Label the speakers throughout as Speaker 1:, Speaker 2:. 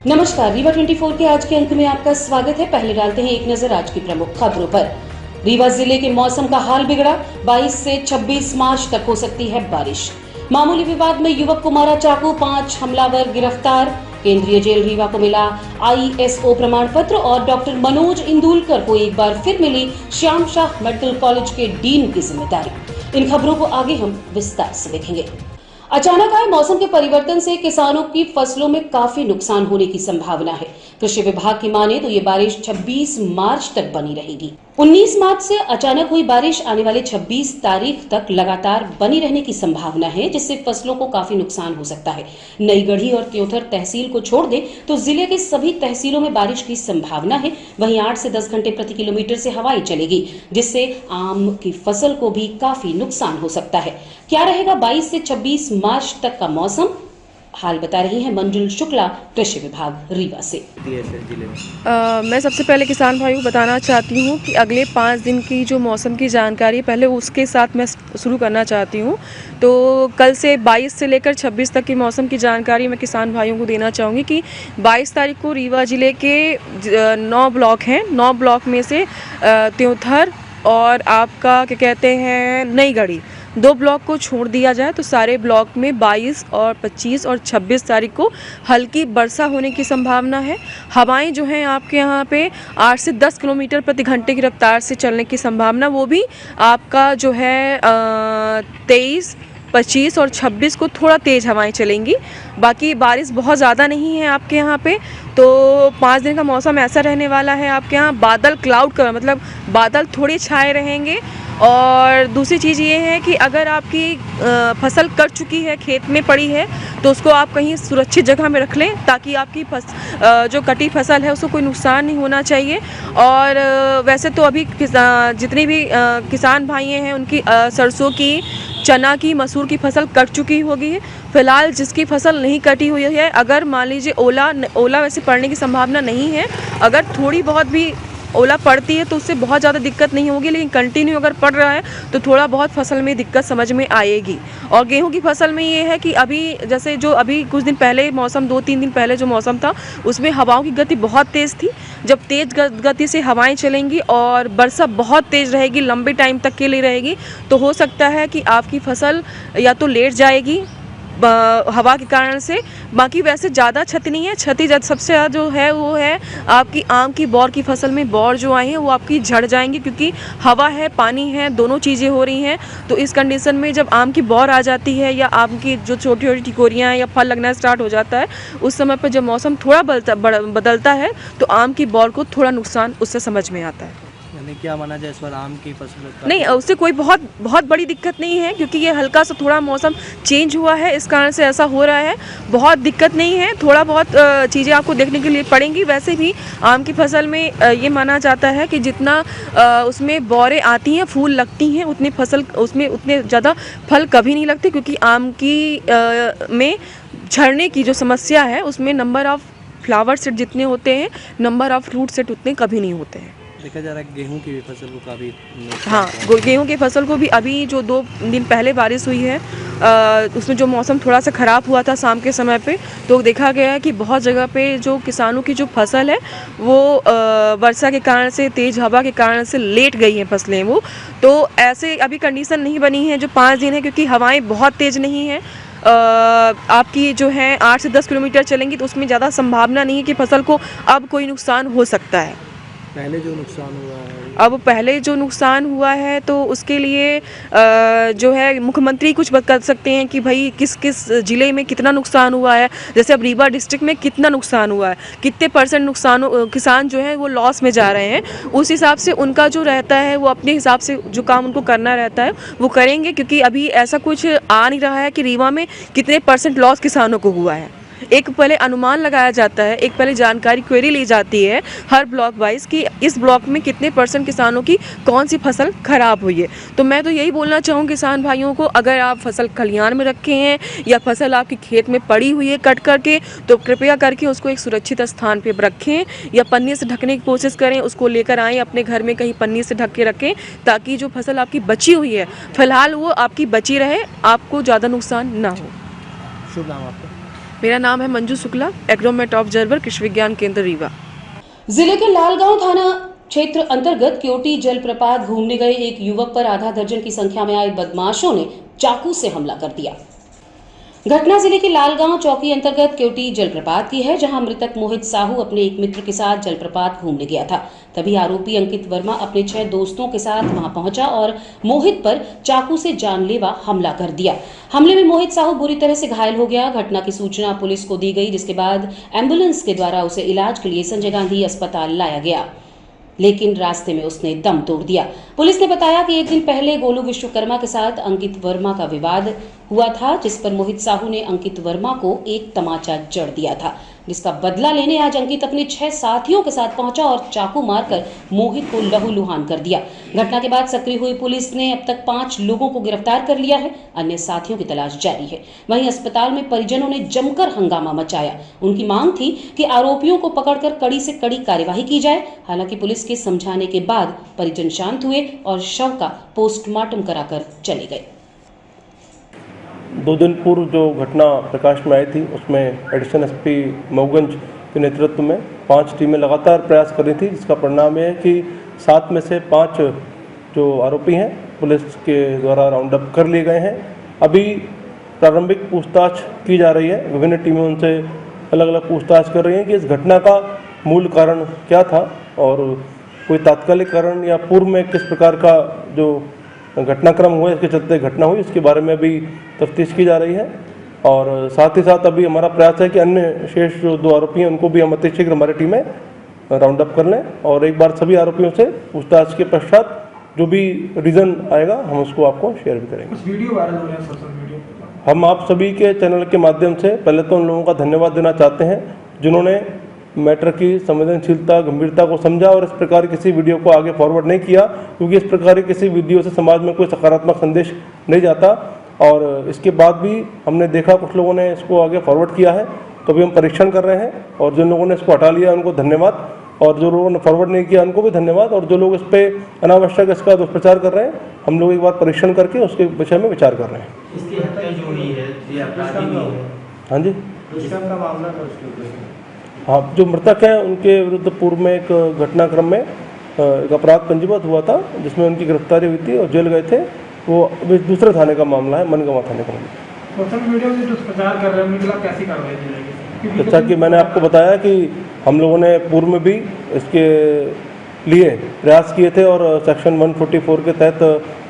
Speaker 1: नमस्कार, रीवा 24 के आज के अंक में आपका स्वागत है। पहले डालते हैं एक नजर आज की प्रमुख खबरों पर। रीवा जिले के मौसम का हाल बिगड़ा, 22 से 26 मार्च तक हो सकती है बारिश। मामूली विवाद में युवक को मारा चाकू, 5 हमलावर गिरफ्तार। केंद्रीय जेल रीवा को मिला ISO प्रमाण पत्र और डॉक्टर मनोज इंदुलकर को एक बार फिर मिली श्याम शाह मेडिकल कॉलेज के डीन की जिम्मेदारी। इन खबरों को आगे हम विस्तार से देखेंगे। अचानक आए मौसम के परिवर्तन से किसानों की फसलों में काफी नुकसान होने की संभावना है। कृषि विभाग की माने तो ये बारिश 26 मार्च तक बनी रहेगी। 19 मार्च से अचानक हुई बारिश आने वाले 26 तारीख तक लगातार बनी रहने की संभावना है, जिससे फसलों को काफी नुकसान हो सकता है। नई गढ़ी और त्योथर तहसील को छोड़ दे तो जिले के सभी तहसीलों में बारिश की संभावना है। वहीं 8 से 10 घंटे प्रति किलोमीटर से हवाएं चलेगी, जिससे आम की फसल को भी काफी नुकसान हो सकता है। क्या रहेगा 22 से 26 मार्च तक का मौसम, हाल बता रही हैं मंजुल शुक्ला, कृषि विभाग रीवा से।
Speaker 2: मैं सबसे पहले किसान भाइयों को बताना चाहती हूँ कि अगले 5 दिन की जो मौसम की जानकारी पहले उसके साथ मैं शुरू करना चाहती हूँ। तो कल से 22 से लेकर 26 तक की मौसम की जानकारी मैं किसान भाइयों को देना चाहूँगी कि 22 तारीख को रीवा ज़िले के 9 ब्लॉक हैं। 9 ब्लॉक में से त्योथर और आपका क्या कहते हैं नई गढ़ी, 2 ब्लॉक को छोड़ दिया जाए तो सारे ब्लॉक में 22 और 25 और 26 तारीख को हल्की वर्षा होने की संभावना है। हवाएं जो हैं आपके यहाँ पे 8 से 10 किलोमीटर प्रति घंटे की रफ्तार से चलने की संभावना, वो भी आपका जो है 23, 25 और 26 को थोड़ा तेज़ हवाएं चलेंगी। बाकी बारिश बहुत ज़्यादा नहीं है आपके यहाँ पे। तो 5 दिन का मौसम ऐसा रहने वाला है आपके यहाँ, बादल क्लाउड का मतलब बादल थोड़े छाए रहेंगे। और दूसरी चीज़ ये है कि अगर आपकी फसल कट चुकी है, खेत में पड़ी है, तो उसको आप कहीं सुरक्षित जगह में रख लें ताकि आपकी जो कटी फसल है उसको कोई नुकसान नहीं होना चाहिए। और वैसे तो अभी जितने भी किसान भाई हैं उनकी सरसों की, चना की, मसूर की फसल कट चुकी होगी। फिलहाल जिसकी फसल नहीं कटी हुई है, अगर मान लीजिए ओला वैसे पड़ने की संभावना नहीं है, अगर थोड़ी बहुत भी ओला पड़ती है तो उससे बहुत ज़्यादा दिक्कत नहीं होगी, लेकिन कंटिन्यू अगर पड़ रहा है तो थोड़ा बहुत फसल में दिक्कत समझ में आएगी। और गेहूं की फसल में ये है कि अभी जैसे जो अभी कुछ दिन पहले मौसम 2-3 दिन पहले जो मौसम था उसमें हवाओं की गति बहुत तेज़ थी। जब तेज़ गति से हवाएं चलेंगी और वर्षा बहुत तेज़ रहेगी, लंबे टाइम तक के लिए रहेगी, तो हो सकता है कि आपकी फसल या तो लेट जाएगी हवा के कारण से। बाकी वैसे ज़्यादा क्षति नहीं है। क्षति सबसे ज़्यादा जो है वो है आपकी आम की बौर की फसल में। बौर जो आई हैं वो आपकी झड़ जाएंगी, क्योंकि हवा है, पानी है, दोनों चीज़ें हो रही हैं। तो इस कंडीशन में जब आम की बौर आ जाती है या आम की जो छोटी छोटी टिकोरियाँ या फल लगना स्टार्ट हो जाता है, उस समय पर जब मौसम थोड़ा बदलता है तो आम की बौर को थोड़ा नुकसान उससे समझ में आता है।
Speaker 3: क्या माना जाए इस बार आम की फसल?
Speaker 2: नहीं, उससे कोई बहुत बड़ी दिक्कत नहीं है, क्योंकि ये हल्का सा थोड़ा मौसम चेंज हुआ है, इस कारण से ऐसा हो रहा है। बहुत दिक्कत नहीं है, थोड़ा बहुत चीज़ें आपको देखने के लिए पड़ेंगी। वैसे भी आम की फसल में ये माना जाता है कि जितना उसमें बौरें आती हैं, फूल लगती हैं, उतनी फसल उसमें उतने ज़्यादा फल कभी नहीं लगते, क्योंकि आम की में झड़ने की जो समस्या है उसमें नंबर ऑफ़ फ्लावर सेट जितने होते हैं, नंबर ऑफ़ फ्रूट सेट उतने कभी नहीं होते हैं।
Speaker 3: देखा जा रहा है गेहूं की भी फसल को काफ़ी,
Speaker 2: हाँ, गेहूं की फसल को भी अभी जो 2 दिन पहले बारिश हुई है उसमें जो मौसम थोड़ा सा ख़राब हुआ था शाम के समय पे, तो देखा गया है कि बहुत जगह पे जो किसानों की जो फसल है वो वर्षा के कारण से, तेज़ हवा के कारण से लेट गई हैं फसलें वो। तो ऐसे अभी कंडीशन नहीं बनी है जो 5 दिन है, क्योंकि हवाएँ बहुत तेज़ नहीं हैं। आपकी जो है 8 से 10 किलोमीटर चलेंगी, तो उसमें ज़्यादा संभावना नहीं है कि फसल को अब कोई नुकसान हो सकता है।
Speaker 3: पहले जो नुकसान हुआ है,
Speaker 2: अब पहले जो नुकसान हुआ है तो उसके लिए जो है मुख्यमंत्री कुछ बता सकते हैं कि भाई किस किस ज़िले में कितना नुकसान हुआ है। जैसे अब रीवा डिस्ट्रिक्ट में कितना नुकसान हुआ है, कितने % नुकसान किसान जो है वो लॉस में जा रहे हैं, उस हिसाब से उनका जो रहता है वो अपने हिसाब से जो काम उनको करना रहता है वो करेंगे। क्योंकि अभी ऐसा कुछ आ नहीं रहा है कि रीवा में कितने % लॉस किसानों को हुआ है। एक पहले अनुमान लगाया जाता है, एक पहले जानकारी क्वेरी ली जाती है हर ब्लॉक वाइज कि इस ब्लॉक में कितने % किसानों की कौन सी फसल खराब हुई है। तो मैं तो यही बोलना चाहूँ किसान भाइयों को, अगर आप फसल खलिहान में रखे हैं या फसल आपकी खेत में पड़ी हुई है कट करके, तो कृपया करके उसको एक सुरक्षित स्थान पर रखें या पन्नी से ढकने की कोशिश करें। उसको लेकर आएँ अपने घर में, कहीं पन्नी से ढक के रखें, ताकि जो फसल आपकी बची हुई है फिलहाल वो आपकी बची रहे, आपको ज़्यादा नुकसान ना हो।
Speaker 3: शुभ नाम आपका?
Speaker 2: मेरा नाम है मंजू शुक्ला, एग्रोमेट ऑब्जर्वर कृषि विज्ञान केंद्र रीवा।
Speaker 1: जिले के लालगांव थाना क्षेत्र अंतर्गत क्योटी जलप्रपात घूमने गए एक युवक पर आधा दर्जन की संख्या में आए बदमाशों ने चाकू से हमला कर दिया। घटना जिले के लालगांव चौकी अंतर्गत क्योटी जलप्रपात की है, जहां मृतक मोहित साहू अपने एक मित्र के साथ जलप्रपात घूमने गया था। तभी आरोपी अंकित वर्मा अपने 6 दोस्तों के साथ वहां पहुंचा और मोहित पर चाकू से जानलेवा हमला कर दिया। हमले में मोहित साहू बुरी तरह से घायल हो गया। घटना की सूचना पुलिस को दी गई, जिसके बाद एम्बुलेंस के द्वारा उसे इलाज के लिए संजय गांधी अस्पताल लाया गया, लेकिन रास्ते में उसने दम तोड़ दिया। पुलिस ने बताया कि एक दिन पहले गोलू विश्वकर्मा के साथ अंकित वर्मा का विवाद हुआ था, जिस पर मोहित साहू ने अंकित वर्मा को एक तमाचा जड़ दिया था, जिसका बदला लेने आज अंकित अपने 6 साथियों के साथ पहुंचा और चाकू मारकर मोहित को लहूलुहान कर दिया। घटना के बाद सक्रिय हुई पुलिस ने अब तक 5 लोगों को गिरफ्तार कर लिया है। अन्य साथियों की तलाश जारी है। वहीं अस्पताल में परिजनों ने जमकर हंगामा मचाया। उनकी मांग थी कि आरोपियों को पकड़कर कड़ी से कड़ी कार्यवाही की जाए। हालांकि पुलिस के समझाने के बाद परिजन शांत हुए और शव का पोस्टमार्टम कराकर चले गए।
Speaker 4: 2 दिन पूर्व जो घटना प्रकाश में आई थी, उसमें एडिशनल एसपी मऊगंज के नेतृत्व में 5 टीमें लगातार प्रयास कर रही थी, जिसका परिणाम है कि 7 में से 5 जो आरोपी हैं पुलिस के द्वारा राउंड अप कर लिए गए हैं। अभी प्रारंभिक पूछताछ की जा रही है। विभिन्न टीमें उनसे अलग अलग पूछताछ कर रही हैं कि इस घटना का मूल कारण क्या था और कोई तात्कालिक कारण या पूर्व में किस प्रकार का जो घटनाक्रम हुआ, इसके चलते घटना हुई, इसके बारे में भी तफ्तीश की जा रही है। और साथ ही साथ अभी हमारा प्रयास है कि अन्य शेष जो 2 आरोपी हैं उनको भी हम अतिशीघ्र हमारी टीमें राउंड अप कर लें और एक बार सभी आरोपियों से पूछताछ के पश्चात जो भी रीज़न आएगा हम उसको आपको शेयर भी करेंगे।
Speaker 5: कुछ वीडियो वायरल हो रहे हैं सोशल मीडिया पर।
Speaker 4: हम आप सभी के चैनल के माध्यम से पहले तो उन लोगों का धन्यवाद देना चाहते हैं जिन्होंने मैटर की संवेदनशीलता, गंभीरता को समझा और इस प्रकार किसी वीडियो को आगे फॉरवर्ड नहीं किया, क्योंकि इस प्रकार की किसी वीडियो से समाज में कोई सकारात्मक संदेश नहीं जाता। और इसके बाद भी हमने देखा कुछ लोगों ने इसको आगे फॉरवर्ड किया है, तो अभी हम परीक्षण कर रहे हैं और जिन लोगों ने इसको हटा लिया उनको धन्यवाद और जो लोगों ने फॉरवर्ड नहीं किया उनको भी धन्यवाद। और जो लोग इस पर अनावश्यक इसका दुष्प्रचार कर रहे हैं, हम लोग एक बार परीक्षण करके उसके विषय में विचार कर रहे हैं।
Speaker 6: इसकी हत्या जो हुई है ये अपराधी भी है।
Speaker 4: हाँ जी,
Speaker 5: दुष्कर्म का मामला था उसके ऊपर।
Speaker 4: हाँ, जो मृतक हैं उनके विरुद्ध पूर्व में एक घटनाक्रम में एक अपराध पंजीबद्ध हुआ था जिसमें उनकी गिरफ्तारी हुई थी और जेल गए थे। वो अभी दूसरे थाने का मामला है, मनगांव थाने का मामला।
Speaker 5: सोशल मीडिया में दुष्प्रचार कर रहे हैं, उनके खिलाफ कैसी कार्रवाई की जाएगी?
Speaker 4: जैसा कि मैंने आपको बताया कि हम लोगों ने पूर्व में भी इसके लिए प्रयास किए थे और सेक्शन 144 के तहत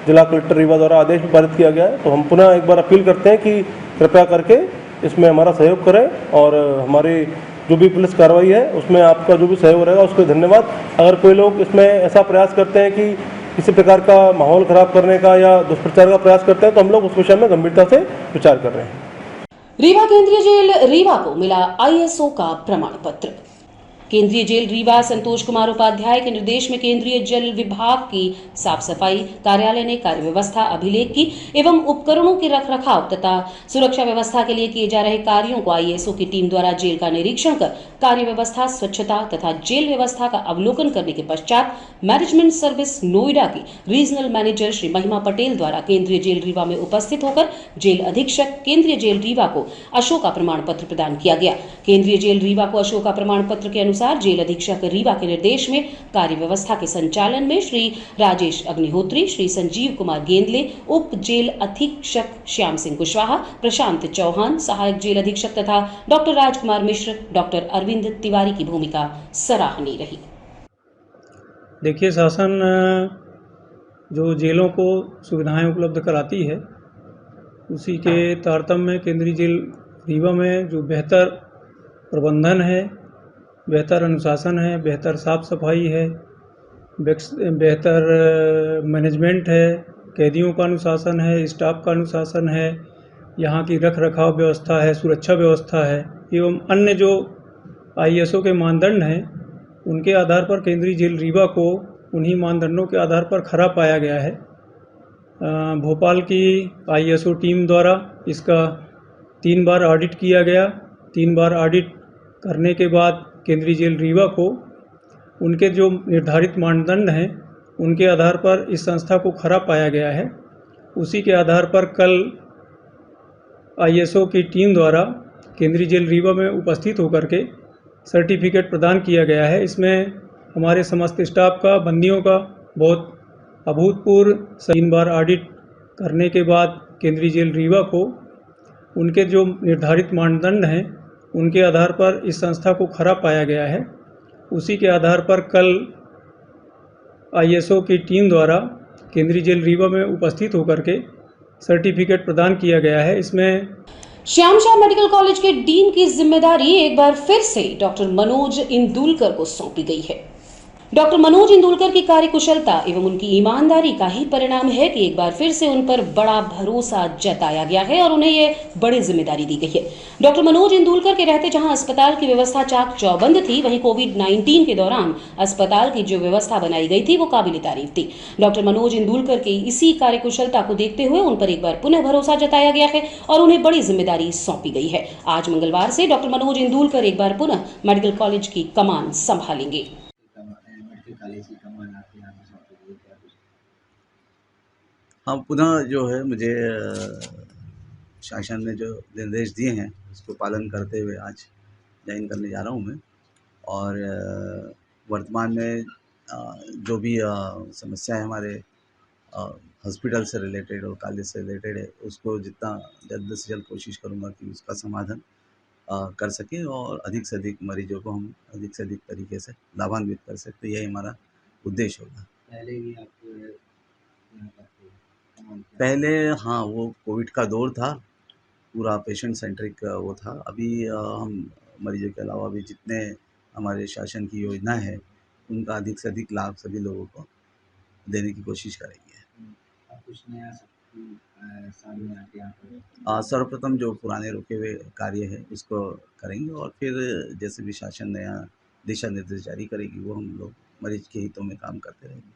Speaker 4: जिला कलेक्टर रीवा द्वारा आदेश भी पारित किया गया है। तो हम पुनः एक बार अपील करते हैं कि कृपया करके इसमें हमारा सहयोग करें और हमारी जो भी पुलिस कार्रवाई है उसमें आपका जो भी सहयोग रहेगा उसके धन्यवाद। अगर कोई लोग इसमें ऐसा प्रयास करते हैं कि किसी प्रकार का माहौल खराब करने का या दुष्प्रचार का प्रयास करते हैं तो हम लोग उस विषय में गंभीरता से विचार कर रहे हैं।
Speaker 1: रीवा केंद्रीय जेल रीवा को मिला ISO का प्रमाण पत्र। केंद्रीय जेल रीवा संतोष कुमार उपाध्याय के निर्देश में केंद्रीय जल विभाग की साफ सफाई कार्यालय ने कार्य व्यवस्था, अभिलेख की एवं उपकरणों के रखरखाव तथा सुरक्षा व्यवस्था के लिए किए जा रहे कार्यों को ISO की टीम द्वारा जेल का निरीक्षण कर कार्य व्यवस्था, स्वच्छता तथा जेल व्यवस्था का अवलोकन करने के पश्चात मैनेजमेंट सर्विस नोएडा की रीजनल मैनेजर श्री महिमा पटेल द्वारा केंद्रीय जेल रीवा में उपस्थित होकर जेल अधीक्षक केंद्रीय जेल रीवा को अशोका प्रमाण पत्र प्रदान किया गया। केंद्रीय जेल रीवा को अशोका प्रमाण पत्र के अनुसार जेल अधीक्षक रीवा के निर्देश में कार्य व्यवस्था के संचालन में श्री राजेश अग्निहोत्री, श्री संजीव कुमार गेंदले, उप जेल अधीक्षक श्याम सिंह कुशवाहा, प्रशांत चौहान, सहायक जेल अधीक्षक तथा डॉक्टर राजकुमार मिश्र, डॉक्टर अरविंद तिवारी की भूमिका सराहनीय रही।
Speaker 5: देखिए, शासन जो जेलों को सुविधाएं उपलब्ध कराती है उसी के तारतम्य में केंद्रीय जेल रीवा में जो बेहतर प्रबंधन है, बेहतर अनुशासन है, बेहतर साफ सफाई है, बेहतर मैनेजमेंट है, कैदियों का अनुशासन है, स्टाफ का अनुशासन है, यहाँ की रख रखाव व्यवस्था है, सुरक्षा व्यवस्था है एवं अन्य जो ISO के मानदंड हैं उनके आधार पर केंद्रीय जेल रीवा को उन्हीं मानदंडों के आधार पर खरा पाया गया है। भोपाल की ISO टीम द्वारा इसका 3 बार ऑडिट किया गया। 3 बार ऑडिट करने के बाद केंद्रीय जेल रीवा को उनके जो निर्धारित मानदंड हैं उनके आधार पर इस संस्था को खरा पाया गया है। उसी के आधार पर कल ISO की टीम द्वारा केंद्रीय जेल रीवा में उपस्थित होकर के सर्टिफिकेट प्रदान किया गया है। इसमें हमारे समस्त स्टाफ का, बंदियों का बहुत अभूतपूर्व 3 बार ऑडिट करने के बाद केंद्रीय जेल रीवा को उनके जो निर्धारित मानदंड हैं उनके आधार पर इस संस्था को खरा पाया गया है। उसी के आधार पर कल ISO की टीम द्वारा केंद्रीय जेल रीवा में उपस्थित होकर के सर्टिफिकेट प्रदान किया गया है। इसमें
Speaker 1: श्याम शाह मेडिकल कॉलेज के डीन की जिम्मेदारी एक बार फिर से डॉक्टर मनोज इंदुलकर को सौंपी गई है। डॉक्टर मनोज इंदुलकर की कार्यकुशलता एवं उनकी ईमानदारी का ही परिणाम है कि एक बार फिर से उन पर बड़ा भरोसा जताया गया है और उन्हें ये बड़ी जिम्मेदारी दी गई है। डॉक्टर मनोज इंदुलकर के रहते जहां अस्पताल की व्यवस्था चाक चौबंद थी, वहीं कोविड-19 के दौरान अस्पताल की जो व्यवस्था बनाई गई थी वो काबिल तारीफ थी। डॉक्टर मनोज इंदुलकर की इसी कार्यकुशलता को देखते हुए उन पर एक बार पुनः भरोसा जताया गया है और उन्हें बड़ी जिम्मेदारी सौंपी गई है। आज मंगलवार से डॉक्टर मनोज इंदुलकर एक बार पुनः मेडिकल कॉलेज की कमान संभालेंगे।
Speaker 7: हाँ, पुनः जो है मुझे शासन ने जो निर्देश दिए हैं उसको पालन करते हुए आज ज्वाइन करने जा रहा हूँ मैं। और वर्तमान में जो भी समस्या है हमारे हॉस्पिटल से रिलेटेड और कॉलेज से रिलेटेड है, उसको जितना जल्द से जल्द कोशिश करूँगा कि उसका समाधान कर सकें और अधिक से अधिक मरीजों को हम अधिक से अधिक तरीके से लाभान्वित कर सकते, यही हमारा उद्देश्य होगा। पहले हाँ, वो कोविड का दौर था, पूरा पेशेंट सेंट्रिक वो था। अभी हम मरीजों के अलावा भी जितने हमारे शासन की योजना है उनका अधिक से अधिक लाभ सभी लोगों को देने की कोशिश करेंगे।
Speaker 6: कुछ नया सामने आके
Speaker 7: सर्वप्रथम जो पुराने रुके हुए कार्य है उसको करेंगे और फिर जैसे भी शासन नया दिशा निर्देश जारी करेगी वो हम लोग मरीज के हितों में काम करते रहेंगे।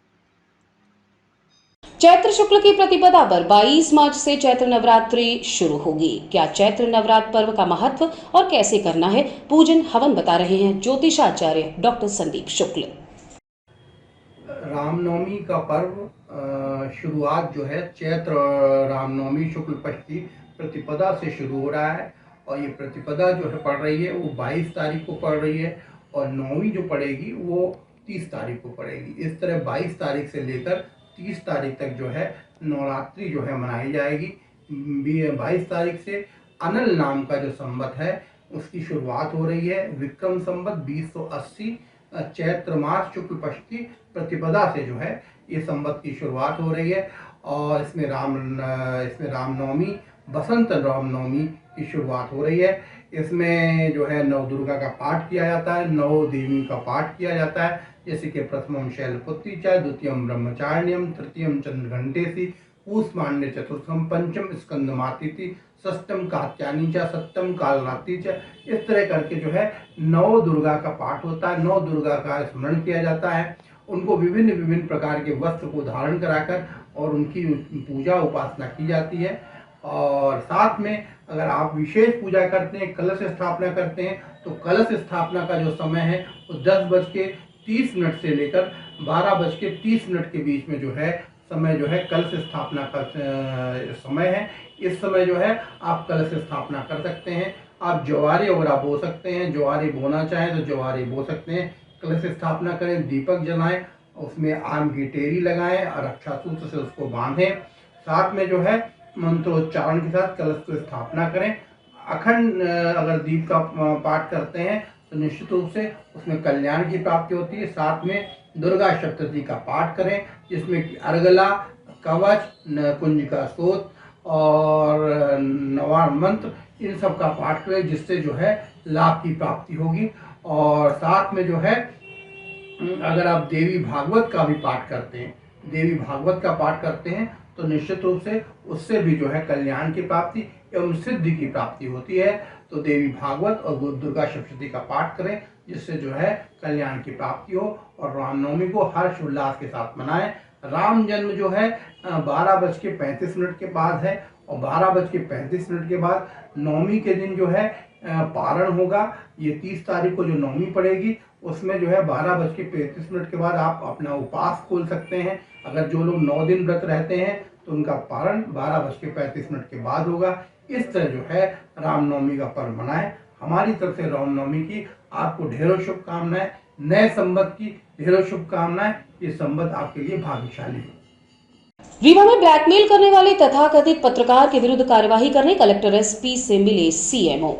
Speaker 1: चैत्र शुक्ल की प्रतिपदा पर 22 मार्च से चैत्र नवरात्रि शुरू होगी। क्या चैत्र नवरात्र पर्व का महत्व और कैसे करना है, पूजन हवन बता रहे हैं ज्योतिषाचार्य डॉक्टर संदीप शुक्ल।
Speaker 8: रामनवमी का पर्व शुरुआत जो है चैत्र रामनवमी शुक्ल पक्ष की प्रतिपदा से शुरू हो रहा है और ये प्रतिपदा जो है पड़ रही है वो 22 तारीख को पड़ रही है और नौवीं जो पड़ेगी वो 30 तारीख को पड़ेगी। इस तरह 22 तारीख से लेकर 30 तारीख तक जो है नवरात्रि जो है मनाई जाएगी। 22 तारीख से अनल नाम का जो संवत है उसकी शुरुआत हो रही है। विक्रम संवत 2080 चैत्र मास शुक्ल पक्ष की प्रतिपदा से जो है ये संवत की शुरुआत हो रही है और इसमें रामनवमी बसंत रामनवमी की शुरुआत हो रही है। इसमें जो है नव दुर्गा का पाठ किया जाता है, नव देवी का पाठ किया जाता है, जैसे कि प्रथमम शैलपुत्री च, द्वितीयम ब्रह्मचारिण्यम, तृतीयम चंद्रघंटेसी, पूष्मांड्य चतुर्थम, पंचम स्कंदमातिथि, षष्टम कात्यायनी च, सप्तम कालरात्रि च। इस तरह करके जो है नव दुर्गा का पाठ होता है, नव दुर्गा का स्मरण किया जाता है। उनको विभिन्न विभिन्न प्रकार के वस्त्र को धारण कराकर और उनकी पूजा उपासना की जाती है। और साथ में अगर आप विशेष पूजा करते हैं, कलश स्थापना करते हैं, तो कलश स्थापना का जो समय है वो 10:30 से लेकर 12:30 के बीच में जो है समय जो है कलश स्थापना का समय है। इस समय जो है आप कलश स्थापना कर सकते हैं। आप ज्वारे वगैरह बो सकते हैं, ज्वारे बोना चाहें तो ज्वारे बो सकते हैं। कलश स्थापना करें, दीपक जलाएं, उसमें आम की टेरी लगाएं और रक्षा सूत्र से उसको बांधें। साथ में जो है मंत्रोच्चारण के साथ कलश की स्थापना करें। अखंड अगर दीप का पाठ करते हैं तो निश्चित रूप से उसमें कल्याण की प्राप्ति होती है। साथ में दुर्गा सप्तशती का पाठ करें, जिसमें कि अर्गला, कवच, कुंजिका स्तोत्र और नवार मंत्र, इन सब का पाठ करें, जिससे जो है लाभ की प्राप्ति होगी। और साथ में जो है अगर आप देवी भागवत का भी पाठ करते हैं, देवी भागवत का पाठ करते हैं तो निश्चित रूप से उससे भी जो है कल्याण की प्राप्ति एवं सिद्धि की प्राप्ति होती है। तो देवी भागवत और दुर्गा सप्तशती का पाठ करें, जिससे जो है कल्याण की प्राप्ति हो और रामनवमी को हर्ष उल्लास के साथ मनाएं। राम जन्म जो है 12:35 के बाद है और 12:35 के बाद नवमी के दिन जो है पारण होगा। ये 30 तारीख को जो नवमी पड़ेगी उसमें जो है 12:35 के बाद आप अपना उपास खोल सकते हैं। अगर जो लोग 9 दिन व्रत रहते हैं तो उनका पारण 12:35 के बाद होगा। इस तरह जो है रामनवमी का पर्व मनाएं। हमारी तरफ से रामनवमी की आपको ढेरों शुभकामनाएं, नए संवत की ढेरों शुभकामनाएं। ये संवत आपके लिए भाग्यशाली हो।
Speaker 1: रीवा में ब्लैकमेल करने वाले तथाकथित पत्रकार के विरुद्ध कार्यवाही करने कलेक्टर एसपी से मिले सीएमओ।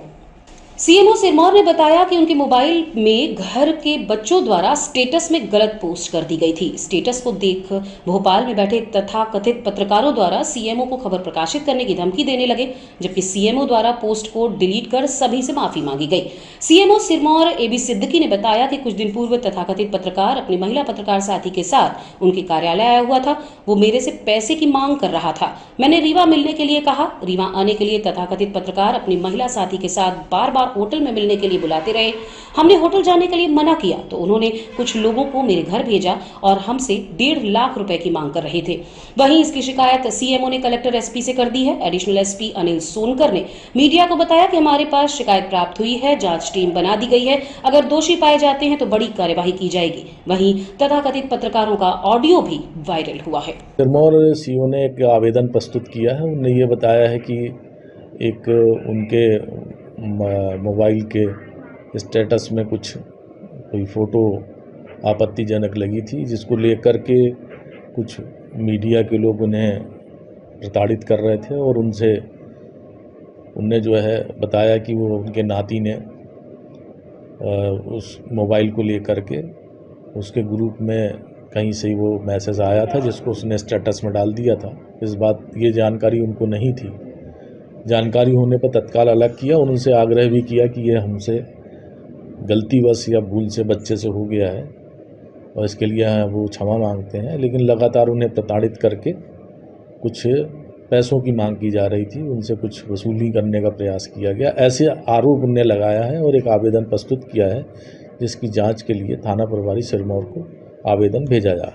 Speaker 1: सीएमओ सिरमौर ने बताया कि उनके मोबाइल में घर के बच्चों द्वारा स्टेटस में गलत पोस्ट कर दी गई थी। स्टेटस को देख भोपाल में बैठे तथाकथित पत्रकारों द्वारा सीएमओ को खबर प्रकाशित करने की धमकी देने लगे, जबकि सीएमओ द्वारा पोस्ट को डिलीट कर सभी से माफी मांगी गई। सीएमओ सिरमौर एबी सिद्दीकी ने बताया कि कुछ दिन पूर्व तथाकथित पत्रकार अपनी महिला पत्रकार साथी के साथ उनके कार्यालय आया हुआ था। वो मेरे से पैसे की मांग कर रहा था। मैंने रीवा मिलने के लिए कहा। रीवा आने के लिए तथाकथित पत्रकार अपनी महिला साथी के साथ बार बार होटल में मिलने के लिए बुलाते रहे। हमने होटल जाने के लिए मना किया तो उन्होंने कुछ लोगों को मेरे घर भेजा और हमसे 1.5 लाख रुपए की मांग कर रहे थे। वहीं इसकी शिकायत सीएमओ ने कलेक्टर एसपी से कर दी है। एडिशनल एसपी अनिल सोनकर ने मीडिया को बताया कि हमारे पास शिकायत प्राप्त हुई है, जांच टीम बना दी गई है। अगर दोषी पाए जाते हैं तो बड़ी कार्यवाही की जाएगी। वहीं तथाकथित पत्रकारों का ऑडियो भी वायरल हुआ है।
Speaker 9: सिरमौर सीओ ने एक आवेदन प्रस्तुत किया है। उन्होंने ये बताया है कि एक उनके मोबाइल के स्टेटस में कोई फ़ोटो आपत्तिजनक लगी थी, जिसको लेकर के कुछ मीडिया के लोग उन्हें प्रताड़ित कर रहे थे और उनने जो है बताया कि वो उनके नाती ने उस मोबाइल को लेकर के उसके ग्रुप में कहीं से वो मैसेज आया था जिसको उसने स्टेटस में डाल दिया था। ये जानकारी उनको नहीं थी। जानकारी होने पर तत्काल अलग किया और उनसे आग्रह भी किया कि ये हमसे गलतीवश या भूल से बच्चे से हो गया है और इसके लिए वो क्षमा मांगते हैं। लेकिन लगातार उन्हें प्रताड़ित करके कुछ पैसों की मांग की जा रही थी, उनसे कुछ वसूली करने का प्रयास किया गया, ऐसे आरोप उन्हें लगाया है और एक आवेदन प्रस्तुत किया है, जिसकी जांच के लिए थाना प्रभारी सिरमौर को आवेदन भेजा जा।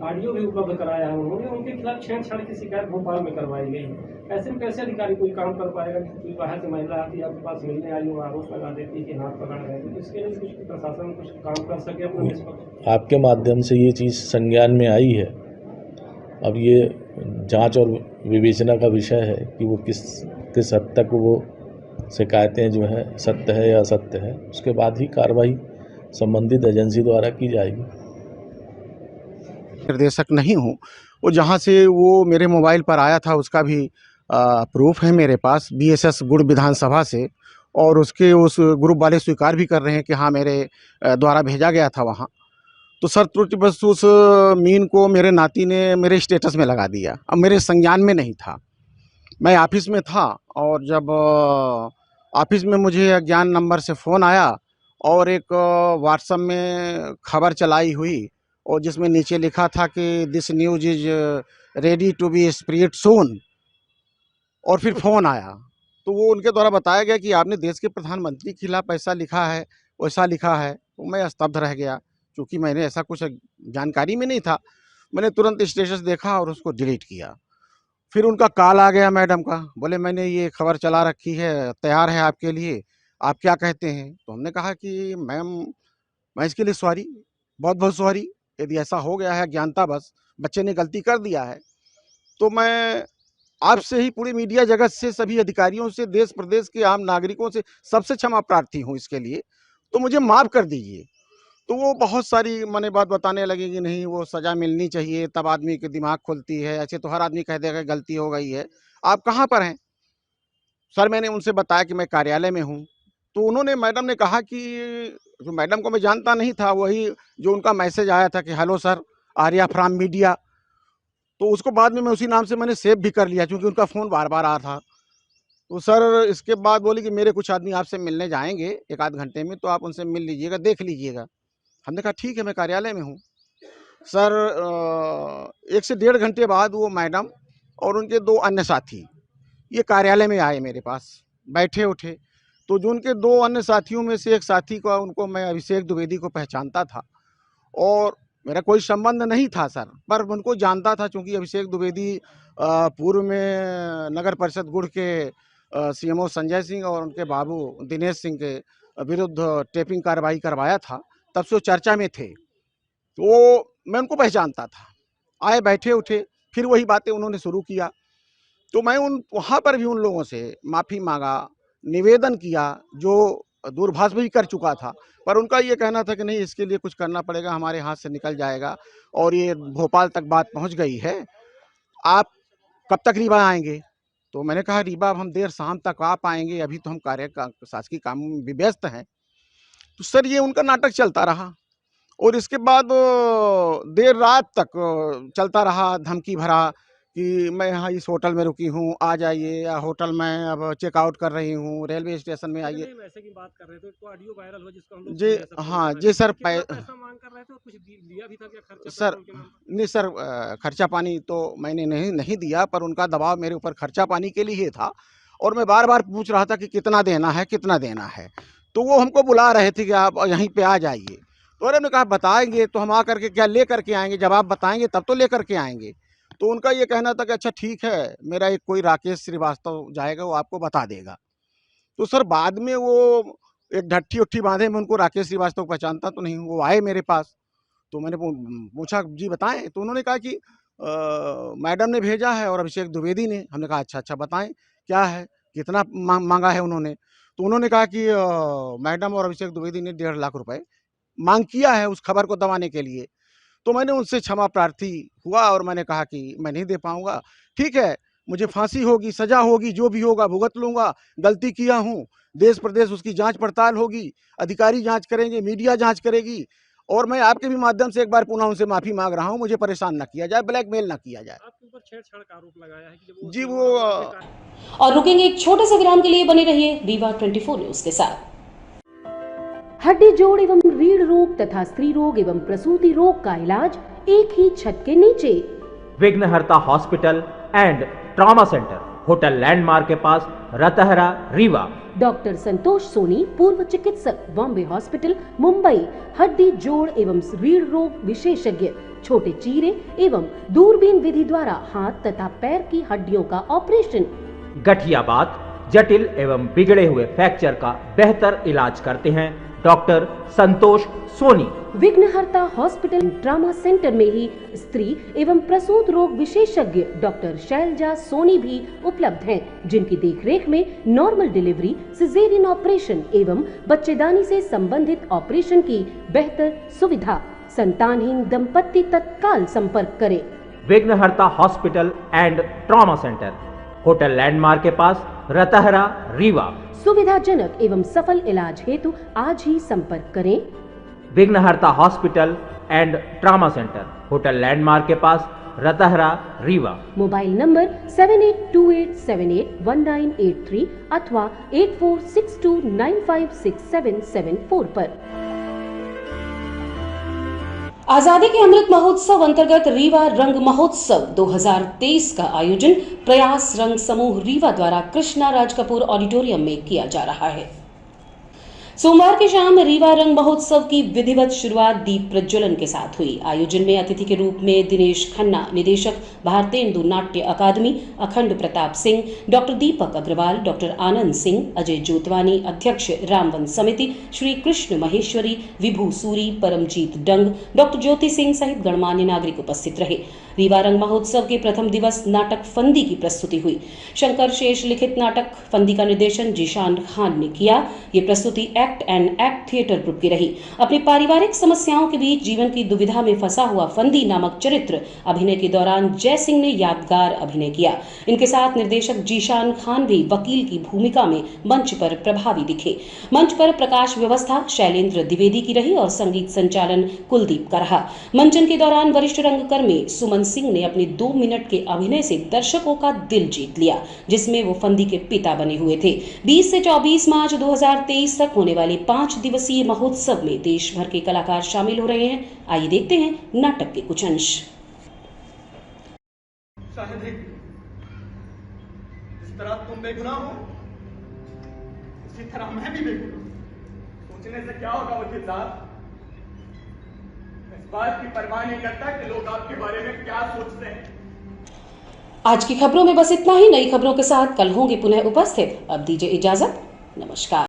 Speaker 10: ऑडियो भी उपलब्ध कराया है उन्होंने। उनके खिलाफ छेड़छाड़ की शिकायत भोपाल में करवाई गई है। ऐसे में कैसे अधिकारी कोई काम कर पाएगा कि बाहर से महिला आती है, आपके पास मिलने आई हो, आरोप लगा देती है कि हाथ पकड़ रहे हैं। इसके लिए कुछ प्रशासन कुछ काम कर सके अपने निष्पक्ष।
Speaker 9: आपके माध्यम से ये चीज़ संज्ञान में आई है। अब ये जांच और विवेचना का विषय है कि वो किस हद तक वो शिकायतें जो है सत्य है या असत्य है। उसके बाद ही कार्रवाई संबंधित एजेंसी द्वारा की जाएगी।
Speaker 11: निर्देशक नहीं हूँ, वो जहाँ से वो मेरे मोबाइल पर आया था उसका भी प्रूफ है मेरे पास बीएसएस गुड़ विधानसभा से, और उसके उस ग्रुप वाले स्वीकार भी कर रहे हैं कि हाँ मेरे द्वारा भेजा गया था वहाँ। तो सर त्रुटि बस उस मीन को मेरे नाती ने मेरे स्टेटस में लगा दिया। अब मेरे संज्ञान में नहीं था, मैं ऑफिस में था और जब ऑफिस में मुझे अज्ञान नंबर से फ़ोन आया और एक व्हाट्सएप में खबर चलाई हुई और जिसमें नीचे लिखा था कि this news is ready to be spread soon, और फिर फ़ोन आया तो वो उनके द्वारा बताया गया कि आपने देश के प्रधानमंत्री के खिलाफ ऐसा लिखा है वैसा लिखा है। तो मैं स्तब्ध रह गया, क्योंकि मैंने ऐसा कुछ जानकारी में नहीं था। मैंने तुरंत स्टेटस देखा और उसको डिलीट किया। फिर उनका कॉल आ गया मैडम का, बोले मैंने ये खबर चला रखी है, तैयार है आपके लिए, आप क्या कहते हैं। तो हमने कहा कि मैम मैं इसके लिए सॉरी, बहुत बहुत सॉरी, यदि ऐसा हो गया है ज्ञानता बस, बच्चे ने गलती कर दिया है। तो मैं आपसे ही पूरी मीडिया जगत से, सभी अधिकारियों से, देश प्रदेश के आम नागरिकों से सबसे क्षमा प्रार्थी हूँ इसके लिए, तो मुझे माफ़ कर दीजिए। तो वो बहुत सारी मने बात बताने लगे कि नहीं वो सज़ा मिलनी चाहिए, तब आदमी की दिमाग खुलती है, ऐसे तो हर आदमी कह देगा गलती हो गई है। आप कहाँ पर हैं? सर मैंने उनसे बताया कि मैं कार्यालय में हूँ। तो उन्होंने, मैडम ने कहा कि जो मैडम को मैं जानता नहीं था, वही जो उनका मैसेज आया था कि hello sir, Arya from media, तो उसको बाद में मैं उसी नाम से मैंने सेव भी कर लिया, क्योंकि उनका फ़ोन बार बार आ था। तो सर इसके बाद बोली कि मेरे कुछ आदमी आपसे मिलने जाएंगे 1 आध घंटे में, तो आप उनसे मिल लीजिएगा, देख लीजिएगा। हमने कहा ठीक है, मैं कार्यालय में हूँ। सर 1 से 1.5 घंटे बाद वो मैडम और उनके 2 अन्य साथी ये कार्यालय में आए, मेरे पास बैठे उठे। तो जो उनके 2 अन्य साथियों में से एक साथी को, उनको मैं अभिषेक द्विवेदी को पहचानता था और मेरा कोई संबंध नहीं था सर, पर उनको जानता था, चूँकि अभिषेक द्विवेदी पूर्व में नगर परिषद गुड़ के सीएमओ संजय सिंह और उनके बाबू दिनेश सिंह के विरुद्ध टेपिंग कार्रवाई करवाया था, तब से वो चर्चा में थे। तो मैं उनको पहचानता था। आए, बैठे उठे, फिर वही बातें उन्होंने शुरू किया। तो मैं वहाँ पर भी उन लोगों से माफ़ी मांगा, निवेदन किया, जो दूरभाष भी कर चुका था, पर उनका ये कहना था कि नहीं, इसके लिए कुछ करना पड़ेगा, हमारे हाथ से निकल जाएगा और ये भोपाल तक बात पहुँच गई है, आप कब तक रीवा आएंगे? तो मैंने कहा रीवा अब हम देर शाम तक आ पाएंगे, अभी तो हम शासकीय काम में व्यस्त हैं। तो सर ये उनका नाटक चलता रहा और इसके बाद देर रात तक चलता रहा, धमकी भरा कि मैं यहाँ इस होटल में रुकी हूँ, आ जाइए, या होटल में अब चेकआउट कर रही हूँ, रेलवे स्टेशन में आइए।
Speaker 10: वैसे की बात कर रहे थे तो ऑडियो वायरल हो जिसको हम लोग
Speaker 11: जी हाँ जी सर,
Speaker 10: पैसा मांग कर रहे थे और कुछ दिया भी था क्या खर्चा?
Speaker 11: सर नहीं सर, खर्चा पानी तो मैंने नहीं दिया, पर उनका दबाव मेरे ऊपर खर्चा पानी के लिए ही था और मैं बार बार पूछ रहा था कि कितना देना है, कितना देना है। तो वो हमको बुला रहे थे कि आप यहीं पे आ जाइए। तो हमने कहा बताएंगे तो हम आ करके क्या ले करके आएंगे, जब आप बताएंगे तब तो ले करके आएंगे। तो उनका ये कहना था कि अच्छा ठीक है, मेरा एक कोई राकेश श्रीवास्तव जाएगा, वो आपको बता देगा। तो सर बाद में वो एक ढट्ठी उट्ठी बांधे, मैं उनको राकेश श्रीवास्तव पहचानता तो नहीं हूँ, वो आए मेरे पास। तो मैंने पूछा जी बताएं, तो उन्होंने कहा कि मैडम ने भेजा है और अभिषेक द्विवेदी ने। हमने कहा अच्छा बताएं क्या है, कितना मांगा है उन्होंने? तो उन्होंने कहा कि मैडम और अभिषेक द्विवेदी ने 1.5 लाख रुपए मांग किया है उस खबर को दबाने के लिए। तो मैंने उनसे क्षमा प्रार्थी हुआ और मैंने कहा कि मैं नहीं दे पाऊंगा, ठीक है, मुझे फांसी होगी, सजा होगी, जो भी होगा भुगत लूंगा, गलती किया हूँ, देश प्रदेश उसकी जांच पड़ताल होगी, अधिकारी जांच करेंगे, मीडिया जांच करेगी और मैं आपके भी माध्यम से एक बार पुनः उनसे माफी मांग रहा हूँ, मुझे परेशान न किया जाए, ब्लैकमेल न किया जाए।
Speaker 10: आपके ऊपर छेड़छाड़ का आरोप लगाया है कि जब
Speaker 11: जी वो
Speaker 1: और रुकेंगे एक छोटे से विराम के लिए, बने रहिए रीवा 24 न्यूज के साथ। हड्डी जोड़ एवं रीढ़ रोग तथा स्त्री रोग एवं प्रसूति रोग का इलाज एक ही छत के नीचे।
Speaker 12: विघ्नहर्ता hospital and trauma centre, hotel landmark के पास, रतहरा, रीवा।
Speaker 1: डॉक्टर संतोष सोनी, पूर्व चिकित्सक, बॉम्बे हॉस्पिटल, मुंबई। हड्डी जोड़ एवं रीढ़ रोग विशेषज्ञ, छोटे चीरे एवं दूरबीन विधि द्वारा हाथ तथा पैर की हड्डियों का ऑपरेशन।
Speaker 12: गठियाबात, जटिल एवं बिगड़े हुए फ्रैक्चर का बेहतर इलाज करते हैं डॉक्टर संतोष सोनी।
Speaker 1: विघ्नहर्ता हॉस्पिटल ट्रॉमा सेंटर में ही स्त्री एवं प्रसूत रोग विशेषज्ञ डॉक्टर शैलजा सोनी भी उपलब्ध हैं, जिनकी देखरेख में नॉर्मल डिलीवरी, सिजेरियन ऑपरेशन एवं बच्चेदानी से संबंधित ऑपरेशन की बेहतर सुविधा। संतानहीन दंपत्ति तत्काल संपर्क करें।
Speaker 12: विघ्नहर्ता hospital and trauma centre, hotel landmark के पास, रतहरा, रीवा।
Speaker 1: सुविधाजनक एवं सफल इलाज हेतु आज ही संपर्क करें।
Speaker 12: विघ्नहर्ता hospital and trauma centre, hotel landmark के पास, रतहरा, रीवा।
Speaker 1: मोबाइल नंबर 7828781983 अथवा 8462956774 पर। आजादी के अमृत महोत्सव अंतर्गत रीवा रंग महोत्सव 2023 का आयोजन प्रयास रंग समूह रीवा द्वारा कृष्णा राज कपूर ऑडिटोरियम में किया जा रहा है। सोमवार की शाम रीवा रंग महोत्सव की विधिवत शुरुआत दीप प्रज्वलन के साथ हुई। आयोजन में अतिथि के रूप में दिनेश खन्ना, निदेशक भारतेंदु नाट्य अकादमी, अखंड प्रताप सिंह, डॉक्टर दीपक अग्रवाल, डॉक्टर आनंद सिंह, अजय जोतवानी, अध्यक्ष रामवन समिति, श्री कृष्ण महेश्वरी, विभू सूरी, परमजीत डंग, डॉक्टर ज्योति सिंह सहित गणमान्य नागरिक उपस्थित रहे। रीवा रंग महोत्सव के प्रथम दिवस नाटक फंदी की प्रस्तुति हुई। शंकर शेष लिखित नाटक फंदी का निर्देशन जीशान खान ने किया। ये प्रस्तुति act and act theatre group की रही। अपनी पारिवारिक समस्याओं के बीच जीवन की दुविधा में फंसा हुआ फंदी नामक चरित्र अभिनय के दौरान जय सिंह ने यादगार अभिनय किया। इनके साथ निर्देशक जीशान खान भी वकील की भूमिका में मंच पर प्रभावी दिखे। मंच पर प्रकाश व्यवस्था शैलेंद्र द्विवेदी की रही और संगीत संचालन कुलदीप का रहा। मंचन के दौरान वरिष्ठ रंगकर्मी सुमन सिंह ने अपने 2 मिनट के अभिनय से दर्शकों का दिल जीत लिया, जिसमें वो फंदी के पिता बने हुए थे। 20 से 24 मार्च 2023 तक होने वाले 5 दिवसीय महोत्सव में देश भर के कलाकार शामिल हो रहे हैं। आइए देखते हैं नाटक के कुछ अंश।
Speaker 13: जिस तरह तुम बेगुनाह हो, उसी तरह मैं भी बेगुनाह हूं। सोचने से क्या होगा वकील साहब? इस बात की परवाह नहीं करता कि लोग आपके बारे में क्या सोचते हैं।
Speaker 1: आज की खबरों में बस इतना ही। नई खबरों के साथ कल होंगे पुनः उपस्थित। अब दीजिए इजाजत। नमस्कार।